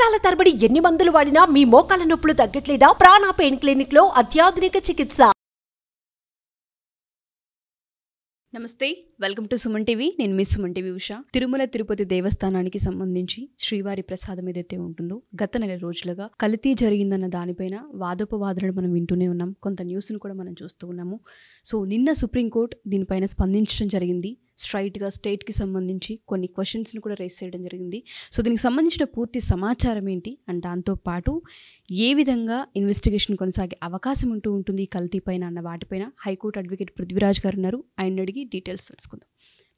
సంవత్సరాల తరబడి ఎన్ని మందులు వాడినా మీ మోకాల నొప్పులు తగ్గట్లేదా? ప్రాణ పెయిన్ క్లినిక్ లో అత్యాధునిక చికిత్స. నమస్తే, వెల్కమ్ టు సుమన్ టీవీ. నేను మిస్ సుమన్ టీవీ ఉషా. తిరుమల తిరుపతి దేవస్థానానికి సంబంధించి శ్రీవారి ప్రసాదం ఏదైతే ఉంటుందో గత నెల రోజులుగా కల్తీ జరిగిందన్న దానిపైన వాదోపవాదనలు మనం వింటూనే ఉన్నాం. కొంత న్యూస్ను కూడా మనం చూస్తూ ఉన్నాము. సో నిన్న సుప్రీంకోర్టు దీనిపైన స్పందించడం జరిగింది. స్ట్రైట్గా స్టేట్కి సంబంధించి కొన్ని క్వశ్చన్స్ని కూడా రేస్ చేయడం జరిగింది. సో దీనికి సంబంధించిన పూర్తి సమాచారం ఏంటి అండ్ దాంతోపాటు ఏ విధంగా ఇన్వెస్టిగేషన్ కొనసాగే అవకాశం ఉంటుంది ఈ కల్తీ పైన అన్న వాటిపైన హైకోర్టు అడ్వకేట్ పృథ్వీరాజ్ గారు ఉన్నారు. ఆయన అడిగి డీటెయిల్స్ తెలుసుకుందాం.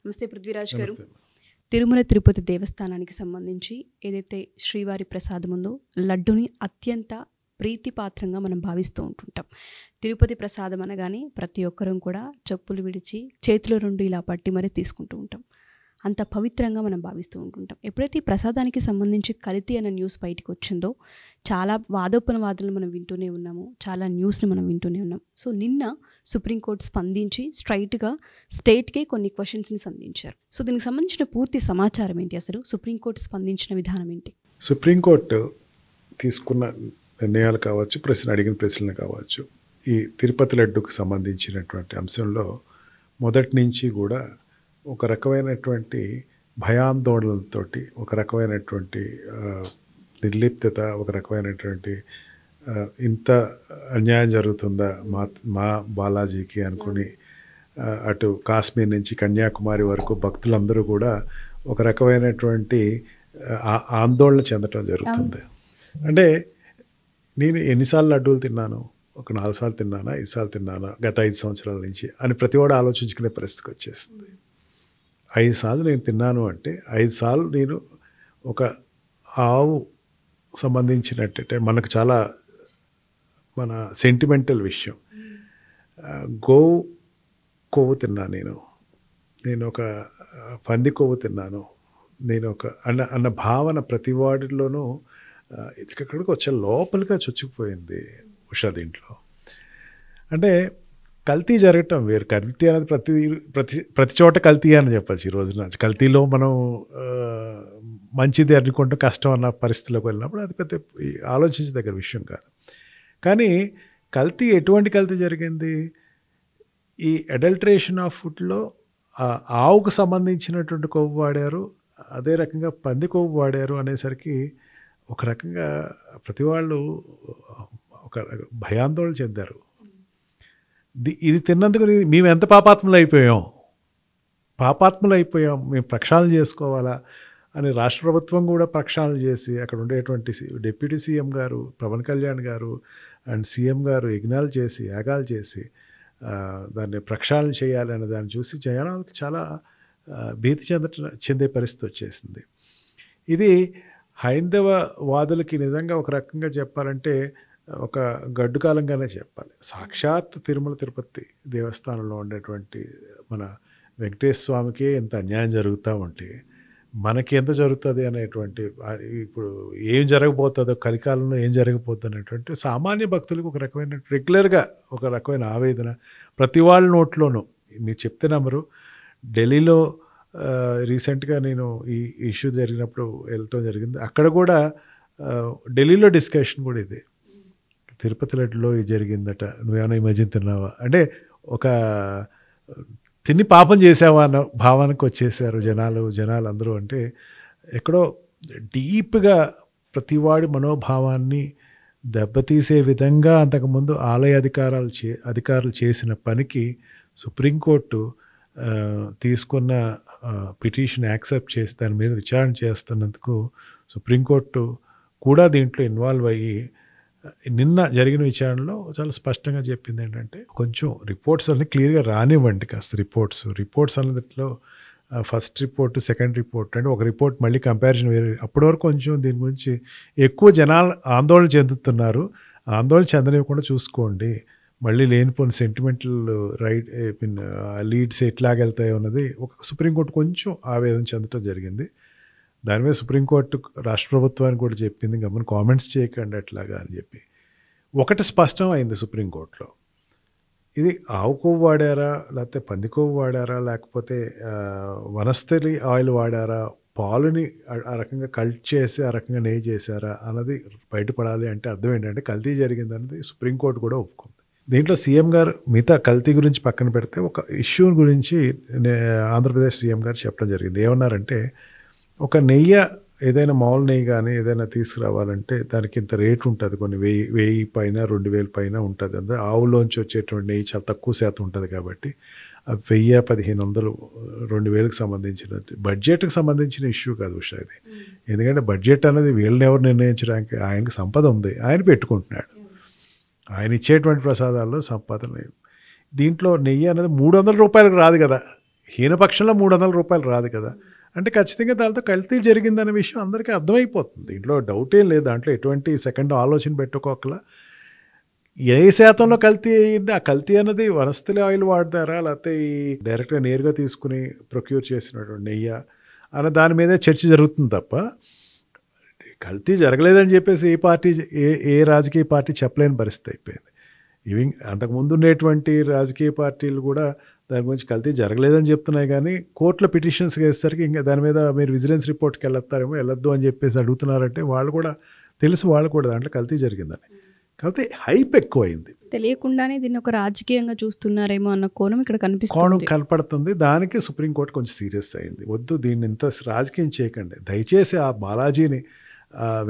నమస్తే పృథ్వీరాజ్ గారు. తిరుమల తిరుపతి దేవస్థానానికి సంబంధించి ఏదైతే శ్రీవారి ప్రసాదం ఉందో లడ్డుని అత్యంత ప్రీతిపాత్రంగా మనం భావిస్తూ ఉంటుంటాం. తిరుపతి ప్రసాదం అనగానే ప్రతి ఒక్కరూ కూడా చెప్పులు విడిచి చేతిలో రెండు ఇలా పట్టి మరీ తీసుకుంటూ ఉంటాం. అంత పవిత్రంగా మనం భావిస్తూ ఉంటుంటాం. ఎప్పుడైతే ఈ ప్రసాదానికి సంబంధించి కల్తీ అన్న న్యూస్ బయటకు వచ్చిందో చాలా వాదోపవాదనలు మనం వింటూనే ఉన్నాము, చాలా న్యూస్ని మనం వింటూనే ఉన్నాం. సో నిన్న సుప్రీంకోర్టు స్పందించి స్ట్రైట్గా స్టేట్కే కొన్ని క్వశ్చన్స్ని సంధించారు. సో దీనికి సంబంధించిన పూర్తి సమాచారం ఏంటి, అసలు సుప్రీంకోర్టు స్పందించిన విధానం ఏంటి? సుప్రీంకోర్టు తీసుకున్న నిర్ణయాలు కావచ్చు, అడిగిన ప్రశ్నలు కావచ్చు, ఈ తిరుపతి లడ్డుకు సంబంధించినటువంటి అంశంలో మొదటి నుంచి కూడా ఒక రకమైనటువంటి భయాందోళనలతోటి, ఒక రకమైనటువంటి నిర్లిప్తత, ఒక రకమైనటువంటి ఇంత అన్యాయం జరుగుతుందా మా బాలాజీకి అనుకుని అటు కాశ్మీర్ నుంచి కన్యాకుమారి వరకు భక్తులందరూ కూడా ఒక రకమైనటువంటి ఆందోళన చెందటం జరుగుతుంది. అంటే నేను ఎన్నిసార్లు లడ్డూలు తిన్నాను, ఒక 4 సార్లు తిన్నానా, 5 సార్లు తిన్నానా గత 5 సంవత్సరాల నుంచి అని ప్రతివాడు ఆలోచించుకునే పరిస్థితికి వచ్చేస్తుంది. 5 సార్లు నేను తిన్నాను అంటే 5 సార్లు నేను ఒక ఆవు సంబంధించినట్టే మనకు చాలా మన సెంటిమెంటల్ విషయం. గోవు కొవ్వు తిన్నాను, నేను ఒక పంది కొవ్వు తిన్నాను, నేను ఒక అన్న భావన ప్రతి వాడిలోనూ ఇక్కడికి వచ్చే లోపలిగా చొచ్చుకుపోయింది ఉషా. దీంట్లో అంటే కల్తీ జరగటం వేరు. కల్తీ అనేది ప్రతి చోట కల్తీ అని చెప్పచ్చు. ఈ రోజున కల్తీలో మనం మంచిది అనుకుంటే కష్టం అన్న పరిస్థితిలోకి వెళ్ళినప్పుడు అది పెద్ద ఆలోచించదగ్గర విషయం కాదు. కానీ కల్తీ ఎటువంటి కల్తీ జరిగింది? ఈ అడల్ట్రేషన్ ఆఫ్ ఫుడ్లో ఆవుకు సంబంధించినటువంటి కొవ్వు వాడారు, అదే రకంగా పంది కొవ్వు వాడారు అనేసరికి ఒక రకంగా ప్రతి వాళ్ళు ఒక భయాందోళన చెందారు. ఇది తిన్నందుకు మేము ఎంత పాపాత్ములు అయిపోయాం, మేము ప్రక్షాళన చేసుకోవాలా అని రాష్ట్ర ప్రభుత్వం కూడా ప్రక్షాళన చేసి అక్కడ ఉండేటువంటి డిప్యూటీ సీఎం గారు పవన్ కళ్యాణ్ గారు అండ్ సీఎం గారు యజ్ఞాలు చేసి యాగాలు చేసి దాన్ని ప్రక్షాళన చేయాలి అనే దాన్ని చూసి జనాలకు చాలా భీతి చెందే పరిస్థితి వచ్చేసింది. ఇది హైందవ వాదులకి నిజంగా ఒక రకంగా చెప్పాలంటే ఒక గడ్డు కాలంగానే చెప్పాలి. సాక్షాత్ తిరుమల తిరుపతి దేవస్థానంలో ఉండేటువంటి మన వెంకటేశ్వర స్వామికి ఎంత అన్యాయం జరుగుతూ ఉంటే మనకి ఎంత జరుగుతుంది అనేటువంటి, ఇప్పుడు ఏం జరగబోతుందో కలికాలంలో ఏం జరగబోతుంది అనేటువంటి సామాన్య భక్తులకు ఒక రకమైన రెగ్యులర్గా ఒక రకమైన ఆవేదన ప్రతి వాళ్ళ నోట్లోనూ. మీరు చెప్తే నమ్మరు, ఢిల్లీలో రీసెంట్గా నేను ఈ ఇష్యూ జరిగినప్పుడు వెళ్ళటం జరిగింది. అక్కడ కూడా ఢిల్లీలో డిస్కషన్ కూడా ఇదే, తిరుపతి లడ్డులో ఇది జరిగిందట, నువ్వేమైనా ఈ మధ్యన తిన్నావా అంటే ఒక తిని పాపం చేసావా అన్న భావానికి వచ్చేసారు జనాలు అందరూ. అంటే ఎక్కడో డీప్గా ప్రతివాడి మనోభావాన్ని దెబ్బతీసే విధంగా అంతకుముందు ఆలయ అధికారులు చేసిన పనికి సుప్రీంకోర్టు తీసుకున్న పిటిషన్ యాక్సెప్ట్ చేసి దాని మీద విచారణ చేస్తున్నందుకు సుప్రీంకోర్టు కూడా దీంట్లో ఇన్వాల్వ్ అయ్యి నిన్న జరిగిన విచారణలో చాలా స్పష్టంగా చెప్పింది ఏంటంటే, కొంచెం రిపోర్ట్స్ అన్ని క్లియర్గా రానివ్వండి కాస్త. రిపోర్ట్స్ అన్నిట్లో ఫస్ట్ రిపోర్ట్, సెకండ్ రిపోర్ట్ అంటే ఒక రిపోర్ట్ మళ్ళీ కంపారిజన్ వేరే. అప్పటి వరకు కొంచెం దీని గురించి ఎక్కువ జనాలు ఆందోళన చెందుతున్నారు, ఆందోళన చెందనివ్వకుండా చూసుకోండి, మళ్ళీ లేనిపోయిన సెంటిమెంటల్ లీడ్స్ ఎట్లాగెళ్తాయో అన్నది ఒక సుప్రీంకోర్టు కొంచెం ఆవేదన చెందడం జరిగింది. దాని మీద సుప్రీంకోర్టు రాష్ట్ర ప్రభుత్వానికి కూడా చెప్పింది, గమని కామెంట్స్ చేయకండి అట్లాగా అని చెప్పి. ఒకటి స్పష్టం అయింది సుప్రీంకోర్టులో, ఇది ఆవు కొవ్వు వాడారా, లేకపోతే పంది కొవ్వు వాడారా, లేకపోతే వనస్థలి ఆయిల్ వాడారా, పాలుని ఆ రకంగా కల్ట్ చేసి ఆ రకంగా నెయ్యి చేశారా అన్నది బయటపడాలి అంటే అర్థం ఏంటంటే కల్తీ జరిగిందన్నది సుప్రీంకోర్టు కూడా ఒప్పుకుంది. దీంట్లో సీఎం గారు మిగతా కల్తీ గురించి పక్కన పెడితే ఒక ఇష్యూ గురించి ఆంధ్రప్రదేశ్ సీఎం గారు చెప్పడం జరిగింది. ఏమన్నారంటే ఒక నెయ్యి ఏదైనా మామూలు నెయ్యి కానీ ఏదైనా తీసుకురావాలంటే దానికి ఇంత రేటు ఉంటుంది, కొన్ని 1000 పైన 2000 పైన ఉంటుంది. అంటే ఆవులోంచి వచ్చేటువంటి నెయ్యి చాలా తక్కువ శాతం ఉంటుంది కాబట్టి 1000, 1500, 2000కి సంబంధించిన బడ్జెట్కి సంబంధించిన ఇష్యూ కాదు ఉషా ఇది. ఎందుకంటే బడ్జెట్ అనేది వీళ్ళని ఎవరు నిర్ణయించడానికి, ఆయనకి సంపద ఉంది, ఆయన పెట్టుకుంటున్నాడు, ఆయన ఇచ్చేటువంటి ప్రసాదాల్లో సంపాదన. దీంట్లో నెయ్యి అనేది 300 రూపాయలకు రాదు కదా, హీనపక్షంలో 300 రూపాయలు రాదు కదా. అంటే ఖచ్చితంగా దాంతో కల్తీ జరిగిందనే విషయం అందరికీ అర్థమైపోతుంది. దీంట్లో డౌట్ ఏం లేదు, దాంట్లో ఎటువంటి సెకండ్ ఆలోచన పెట్టుకోకలా ఏ శాతంలో కల్తీ అయింది, ఆ కల్తీ అన్నది వనస్థలి ఆయిల్ వాడతారా లేకపోతే ఈ డైరెక్ట్గా నేరుగా తీసుకుని ప్రొక్యూర్ చేసినటువంటి నెయ్యి అన్న దాని మీదే చర్చ జరుగుతుంది తప్ప కల్తీ జరగలేదని చెప్పేసి ఏ రాజకీయ పార్టీ చెప్పలేని పరిస్థితి అయిపోయింది. ఈవెన్ అంతకుముందు ఉండేటువంటి రాజకీయ పార్టీలు కూడా దాని గురించి కల్తీ జరగలేదని చెప్తున్నాయి, కానీ కోర్టులో పిటిషన్స్ వేసేసరికి ఇంకా దాని మీద మీరు విజిలెన్స్ రిపోర్ట్కి వెళ్ళొద్దు అని చెప్పేసి అడుగుతున్నారంటే వాళ్ళు కూడా దాంట్లో కల్తీ జరిగిందని. కాకపోతే హైప్ ఎక్కువైంది, తెలియకుండానే దీన్ని ఒక రాజకీయంగా చూస్తున్నారేమో అన్న కోణం ఇక్కడ కనపడుతుంది. దానికి సుప్రీంకోర్టు కొంచెం సీరియస్ అయింది. వద్దు, దీన్ని ఇంత రాజకీయం చేయకండి, దయచేసి ఆ బాలాజీని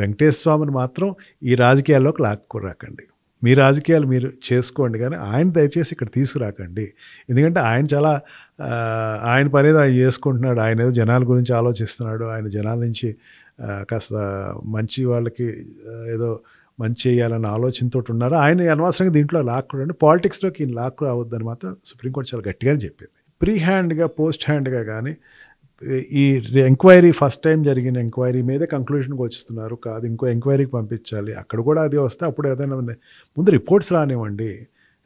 వెంకటేశ్వర స్వామిని మాత్రం ఈ రాజకీయాల్లోకి లాక్కురాకండి, మీ రాజకీయాలు మీరు చేసుకోండి, కానీ ఆయన దయచేసి ఇక్కడ తీసుకురాకండి. ఎందుకంటే ఆయన పనేది ఆయన చేసుకుంటున్నాడు, ఆయన ఏదో జనాల గురించి ఆలోచిస్తున్నాడు, ఆయన జనాల నుంచి కాస్త మంచి వాళ్ళకి ఏదో మంచి చేయాలన్న ఆలోచనతో ఉన్నారు. ఆయన అనవసరంగా దీంట్లో లాక్కురండి, పాలిటిక్స్లోకి ఈయన లాక్కు రావద్దని మాత్రం సుప్రీంకోర్టు చాలా గట్టిగానే చెప్పింది. ప్రీ హ్యాండ్గా పోస్ట్ హ్యాండ్గా కానీ ఈ ఎంక్వైరీ ఫస్ట్ టైం జరిగిన ఎంక్వైరీ మీదే కంక్లూషన్కి వస్తున్నారు, కాదు ఇంకో ఎంక్వైరీకి పంపించాలి, అక్కడ కూడా అది వస్తే అప్పుడు ఏదైనా ముందు రిపోర్ట్స్ రానివ్వండి,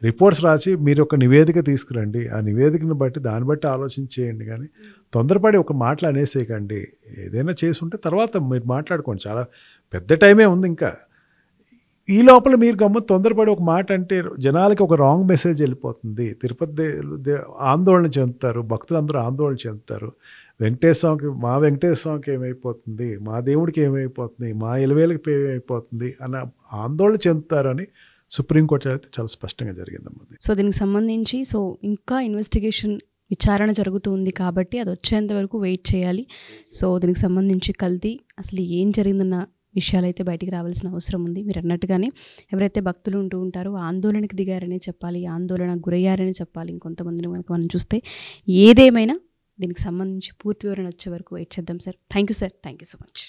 రిపోర్ట్స్ రాసి మీరు ఒక నివేదిక తీసుకురండి, ఆ నివేదికను బట్టి దాన్ని బట్టి ఆలోచన చేయండి, కానీ తొందరపడి ఒక మాటలు అనేసేయకండి. ఏదైనా చేసి ఉంటే తర్వాత మీరు మాట్లాడుకోండి, చాలా పెద్ద టైమే ఉంది ఇంకా. ఈ లోపల మీరు తొందరపడి ఒక మాట అంటే జనాలకి ఒక రాంగ్ మెసేజ్ వెళ్ళిపోతుంది. తిరుపతి ఆందోళన చెందుతారు, భక్తులందరూ ఆందోళన చెందుతారు. మా వెంకటేశ్వర స్వామికి ఏమైపోతుంది, మా దేవుడికి ఏమైపోతుంది, మా ఇలవేలకి ఏమైపోతుంది అన్న ఆందోళన చెందుతారని సుప్రీంకోర్టు అయితే చాలా స్పష్టంగా జరిగిందమ్మా. సో దీనికి సంబంధించి ఇంకా ఇన్వెస్టిగేషన్ విచారణ జరుగుతుంది కాబట్టి అది వచ్చేంత వరకు వెయిట్ చేయాలి. సో దీనికి సంబంధించి కల్తీ అసలు ఏం జరిగిందన్న విషయాలు అయితే బయటికి రావాల్సిన అవసరం ఉంది. మీరు అన్నట్టుగానే ఎవరైతే భక్తులు ఉంటూ ఉంటారో ఆందోళనకి దిగారనే చెప్పాలి, ఆందోళనకు గురయ్యారనే చెప్పాలి. ఇంకొంతమందిని మనం చూస్తే ఏదేమైనా దీనికి సంబంధించి పూర్తి వివరణ వచ్చే వరకు వెయిట్ చేద్దాం sir. Thank you sir, thank you so much.